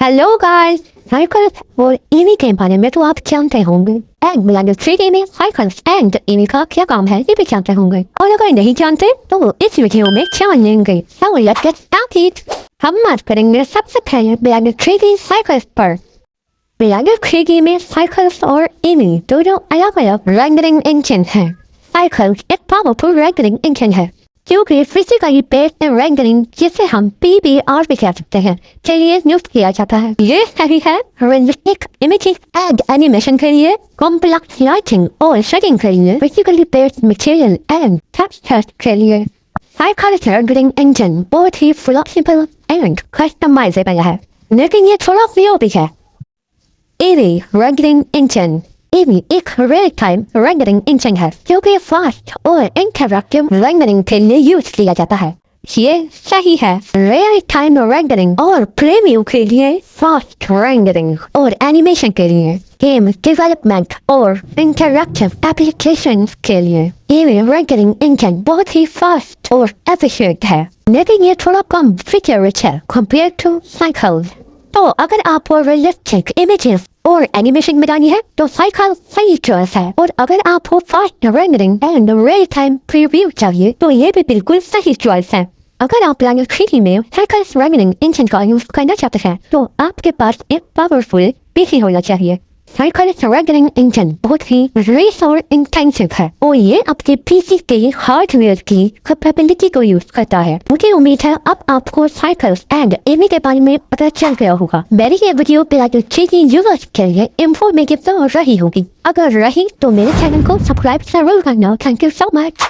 Hello guys, cycles और EV के बारे में तो आप जानते होंगे। एंड मिलान 3D में साइकिल्स एंड ईवी का क्या काम है ये भी जानते होंगे, और अगर नहीं जानते तो इस वीडियो में जानेंगे। So let's get started। हम बात करेंगे सबसे पहले मिलान 3D साइकिल्स पर। मिलान 3D में साइकिल्स और ईवी दोनों अलग अलग रेंडरिंग इंजन है। साइकिल्स एक पावरफुल रेंडरिंग इंजन है क्योंकि फिजिकली बेस्ड रेंडरिंग जिसे हम PBR भी कह सकते हैं के लिए यूज किया जाता है। ये सही है रियलिस्टिक इमेजेस एंड एनिमेशन के लिए, कॉम्प्लेक्स लाइटिंग और शेडिंग के लिए, physically based material and textures के लिए। साइकिल्स रेंडरिंग इंजन बहुत ही फ्लेक्सिबल एंड कस्टमाइजेबल है, लेकिन ये थोड़ा स्लो भी है। EV rendering engine. ईवी एक रियल टाइम रेंडरिंग इंजन है जो कि फास्ट और इंटरैक्टिव रेंडरिंग के लिए यूज किया जाता है। ये सही है। रियल टाइम रेंडरिंग और प्रीव्यू के लिए, फास्ट रेंडरिंग और एनिमेशन के लिए, गेम डेवलपमेंट और इंटरैक्टिव एप्लीकेशंस के लिए ईवी रेंडरिंग इंजन बहुत ही फास्ट और एफिशिएंट है, लेकिन ये थोड़ा कम फीचर रिच है कंपेयर टू साइकिल्स। तो अगर आपको रियलिस्टिक इमेजेस और एनिमेशन मिलानी है तो साइकिल सही चॉइस है, और अगर आपको fast rendering and real time preview चाहिए तो ये भी बिल्कुल सही चॉइस है। अगर आप प्लान 3D में साइकिल रेंडरिंग इंजन का यूज करना चाहते हैं तो आपके पास एक पावरफुल पीसी होना चाहिए। साइकिल रेंडरिंग इंजन बहुत ही रिसोर्स इंटेंसिव है और ये आपके पीसी के हार्डवेयर की कैपेबिलिटी को यूज करता है। मुझे उम्मीद है अब आपको साइकिल्स एंड ईवी के बारे में पता चल गया होगा। मेरी ये वीडियो प्लान 3D यूजर्स के लिए इंफॉर्मेटिव तो रही होगी। अगर रही तो मेरे चैनल को सब्सक्राइब जरूर करना। Thank you so much.